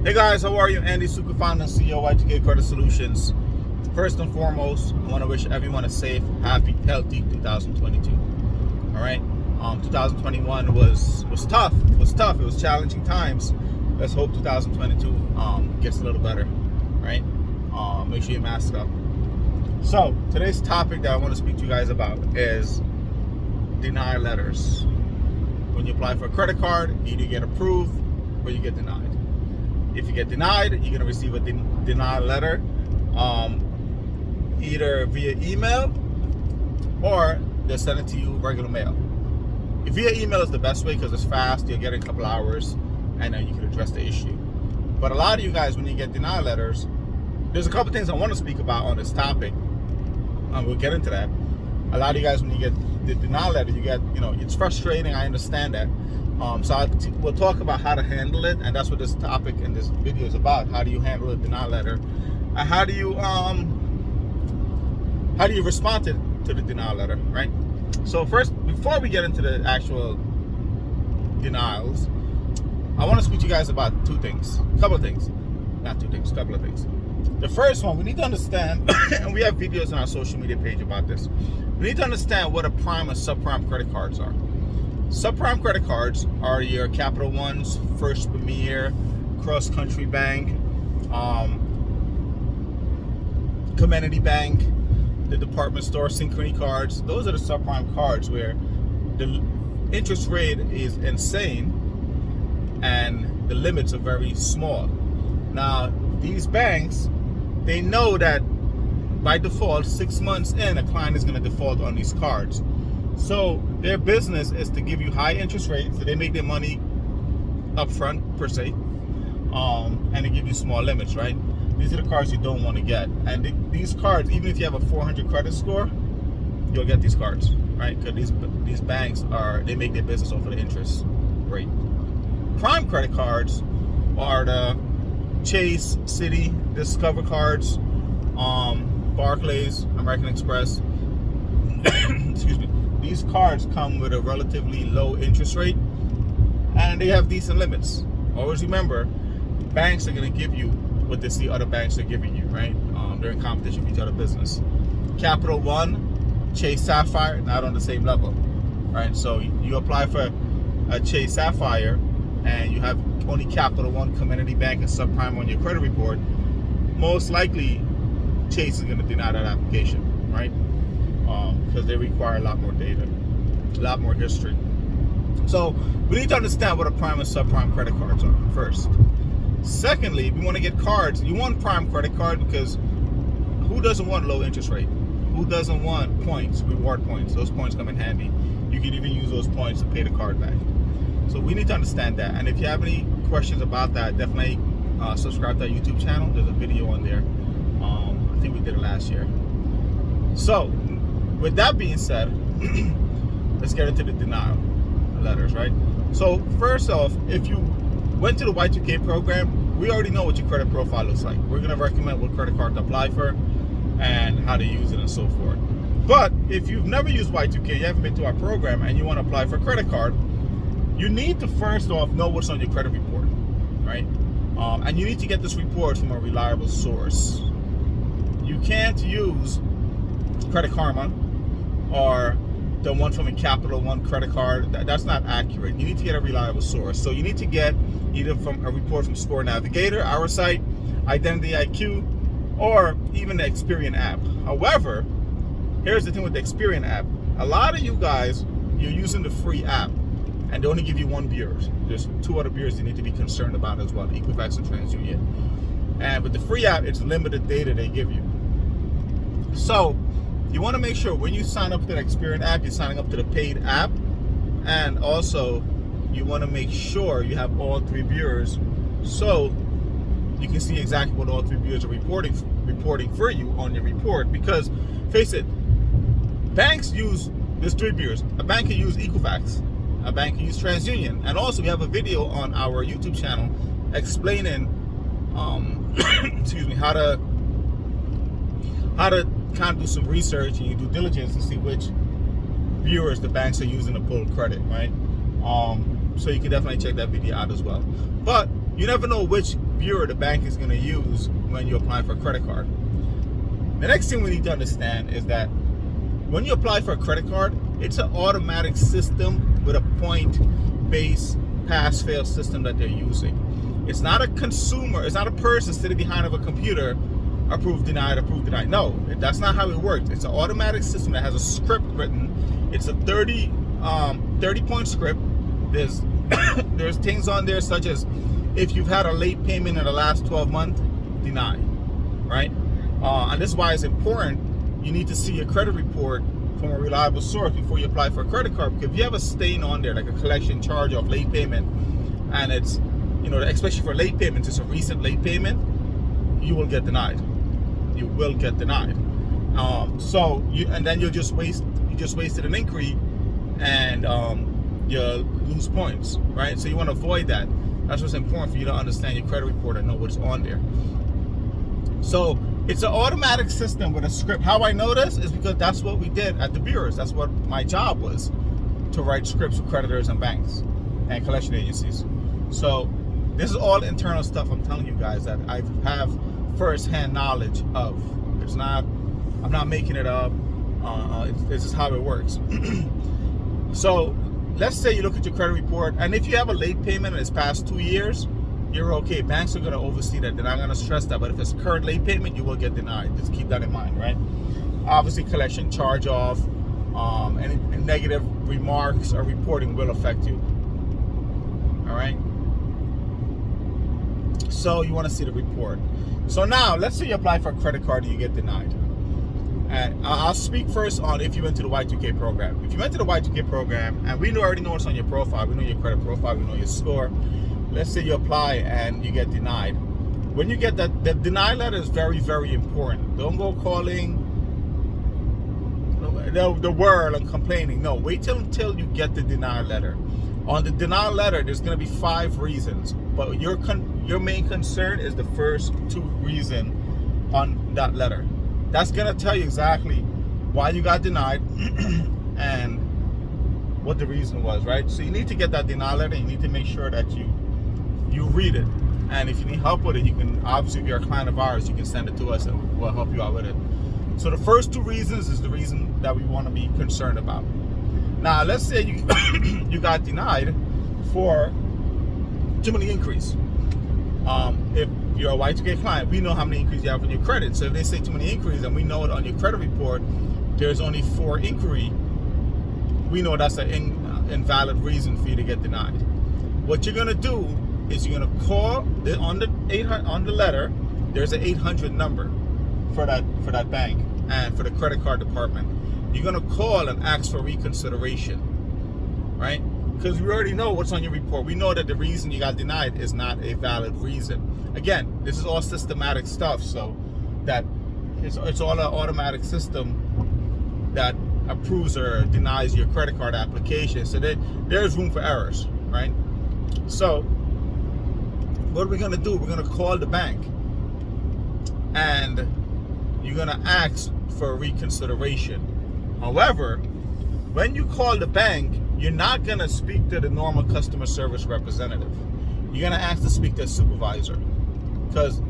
Hey guys, how are you? Andy, Sukhu, founder and CEO, Y2K Credit Solutions. First and foremost, I want to wish everyone a safe, happy, healthy 2022. All right. 2021 was tough. It was tough. It was challenging times. Let's hope 2022 gets a little better. Right. Make sure you mask up. So today's topic that I want to speak to you guys about is denial letters. When you apply for a credit card, either you get approved or you get denied. If you get denied, you're going to receive a denial letter either via email or they'll send it to you regular mail. Via email is the best way because it's fast. You'll get it in a couple hours and then you can address the issue. But a lot of you guys, when you get denial letters, there's a couple things I want to speak about on this topic. We'll get into that. A lot of you guys, when you get the denial letter, you get, it's frustrating. I understand that. We'll talk about how to handle it, and that's what this topic and this video is about. How do you handle a denial letter? And how do you respond to the denial letter, right? So first, before we get into the actual denials, I want to speak to you guys about couple of things. The first one, we need to understand, and we have videos on our social media page about this. We need to understand what a prime and subprime credit cards are. Subprime credit cards are your Capital Ones, First Premier, Cross Country Bank, Community Bank, the department store, Synchrony cards. Those are the subprime cards where the interest rate is insane and the limits are very small. Now, these banks, they know that by default, 6 months in, a client is going to default on these cards. So their business is to give you high interest rates, so they make their money up front per se, and they give you small limits, right? These are the cards you don't want to get. And these cards, even if you have a 400 credit score, you'll get these cards, right? Because these banks they make their business off of the interest rate. Prime credit cards are the Chase, Citi, Discover cards, Barclays, American Express. Excuse me. These cards come with a relatively low interest rate and they have decent limits. Always remember, banks are going to give you what they see other banks are giving you, right? They're in competition with each other business. Capital One, Chase Sapphire, not on the same level, right? So you apply for a Chase Sapphire and you have only Capital One, Community Bank, and subprime on your credit report, most likely Chase is going to deny that application, right? Because they require a lot more data, a lot more history. So we need to understand what a prime and subprime credit cards are first. Secondly, we want to get cards. You want prime credit card because who doesn't want low interest rate? Who doesn't want points, reward points? Those points come in handy. You can even use those points to pay the card back. So we need to understand that. And if you have any questions about that, definitely subscribe to our YouTube channel. There's a video on there. I think we did it last year. So with that being said, let's get into the denial letters, right? So first off, if you went to the Y2K program, we already know what your credit profile looks like. We're going to recommend what credit card to apply for and how to use it and so forth. But if you've never used Y2K, you haven't been to our program and you want to apply for a credit card, you need to first off know what's on your credit report, right? And you need to get this report from a reliable source. You can't use Credit Karma or the one from a Capital One credit card. That's not accurate. You need to get a reliable source. So you need to get either from a report from Score Navigator, our site, Identity IQ, or even the Experian app. However, here's the thing with the Experian app. A lot of you guys, you're using the free app and they only give you one bureau. There's two other bureaus you need to be concerned about as well, Equifax and TransUnion. And with the free app, it's limited data they give you. So you want to make sure when you sign up to the Experian app, you're signing up to the paid app. And also, you want to make sure you have all three bureaus so you can see exactly what all three bureaus are reporting for you on your report. Because, face it, banks use, there's three bureaus. A bank can use Equifax. A bank can use TransUnion. And also, we have a video on our YouTube channel explaining, excuse me, how to kind of do some research and you due diligence to see which bureaus the banks are using to pull credit, right? So you can definitely check that video out as well. But you never know which bureau the bank is going to use when you apply for a credit card. The next thing we need to understand is that when you apply for a credit card, it's an automatic system with a point-based pass-fail system that they're using. It's not a consumer, it's not a person sitting behind of a computer, approved, denied, approved, denied. No, that's not how it works. It's an automatic system that has a script written. It's a 30-point script. There's things on there such as if you've had a late payment in the last 12 months, deny, right? And this is why it's important. You need to see your credit report from a reliable source before you apply for a credit card. Because if you have a stain on there, like a collection charge of late payment, and it's, especially for late payments, it's a recent late payment, you will get denied. You will get denied. And then you just wasted an inquiry, and you lose points, right? So you want to avoid that. That's what's important for you to understand your credit report and know what's on there. So it's an automatic system with a script. How I know this is because that's what we did at the bureaus. That's what my job was, to write scripts for creditors and banks and collection agencies. So this is all internal stuff I'm telling you guys that I have first-hand knowledge of. I'm not making it up. This is how it works. So let's say you look at your credit report, and if you have a late payment and it's past 2 years, you're okay. Banks are going to oversee that. They're not going to stress that. But if it's current late payment, you will get denied. Just keep that in mind, right? Obviously, collection charge off, any negative remarks or reporting will affect you. All right. So you want to see the report. So now, let's say you apply for a credit card and you get denied. And I'll speak first on if you went to the Y2K program. If you went to the Y2K program, and we already know what's on your profile, we know your credit profile, we know your score. Let's say you apply and you get denied. When you get that, the denied letter is very, very important. Don't go calling the world and complaining. No, wait until you get the denied letter. On the denied letter, there's going to be 5 reasons, but your main concern is the first 2 reasons on that letter. That's going to tell you exactly why you got denied and what the reason was, right? So you need to get that denial letter. You need to make sure that you read it. And if you need help with it, you can, obviously, if you're a client of ours, you can send it to us and we'll help you out with it. So the first 2 reasons is the reason that we want to be concerned about. Now, let's say you you got denied for too many inquiries. If you're a Y2K client, we know how many inquiries you have on your credit. So if they say too many inquiries and we know it on your credit report, there's only 4 inquiries, we know that's an invalid reason for you to get denied. What you're going to do is you're going to call on the letter. There's an 800 number for that bank and for the credit card department. You're going to call and ask for reconsideration, right? Because we already know what's on your report. We know that the reason you got denied is not a valid reason. Again, this is all systematic stuff, so that it's all an automatic system that approves or denies your credit card application. So there's room for errors, right? So what are we going to do? We're going to call the bank and you're going to ask for reconsideration. However, when you call the bank, you're not going to speak to the normal customer service representative. You're going to ask to speak to a supervisor, because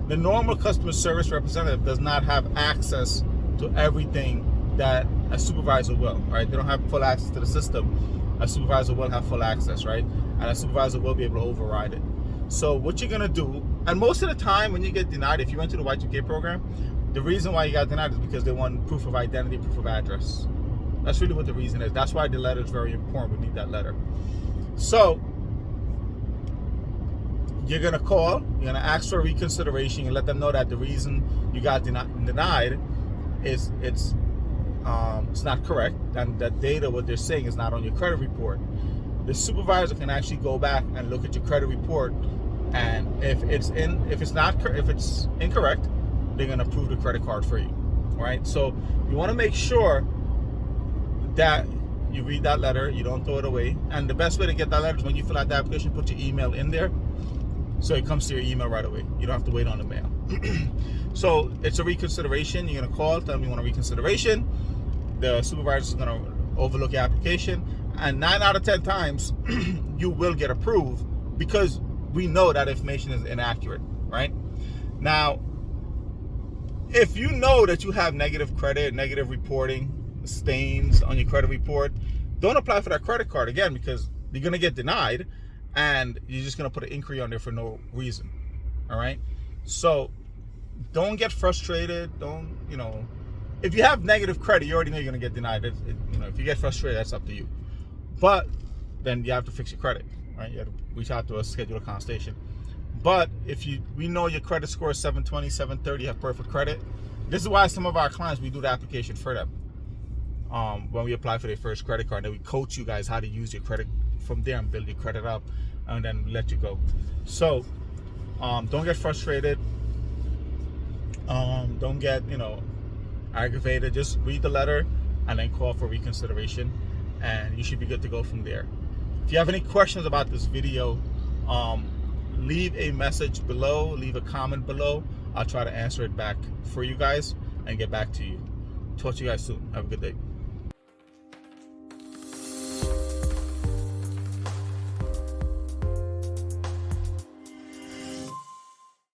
the normal customer service representative does not have access to everything that a supervisor will, right? They don't have full access to the system. A supervisor will have full access, right? And a supervisor will be able to override it. So what you're going to do, and most of the time when you get denied, if you went to the Y2K program, the reason why you got denied is because they want proof of identity, proof of address. That's really what the reason is. That's why the letter is very important. We need that letter. So you're going to call, you're going to ask for reconsideration, and let them know that the reason you got denied is it's not correct, and that data, what they're saying, is not on your credit report. The supervisor can actually go back and look at your credit report, and if it's incorrect, they're going to approve the credit card for you, right? So you want to make sure that you read that letter, you don't throw it away. And the best way to get that letter is when you fill out the application, put your email in there, so it comes to your email right away. You don't have to wait on the mail. So it's a reconsideration. You're going to call, tell them you want a reconsideration. The supervisor is going to overlook your application, and 9 out of 10 times you will get approved, because we know that information is inaccurate, right? Now, if you know that you have negative credit, negative reporting, stains on your credit report, don't apply for that credit card again, because you're going to get denied and you're just going to put an inquiry on there for no reason. All right. So don't get frustrated. Don't, if you have negative credit, you already know you're going to get denied. If you get frustrated, that's up to you. But then you have to fix your credit, right? You have to reach out to us, schedule a consultation. But if we know your credit score is 720, 730, you have perfect credit. This is why some of our clients, we do the application for them. When we apply for their first credit card, then we coach you guys how to use your credit from there and build your credit up, and then let you go. So don't get frustrated. Don't get aggravated. Just read the letter and then call for reconsideration, and you should be good to go from there. If you have any questions about this video, leave a message below, leave a comment below. I'll try to answer it back for you guys and get back to you. Talk to you guys soon. Have a good day.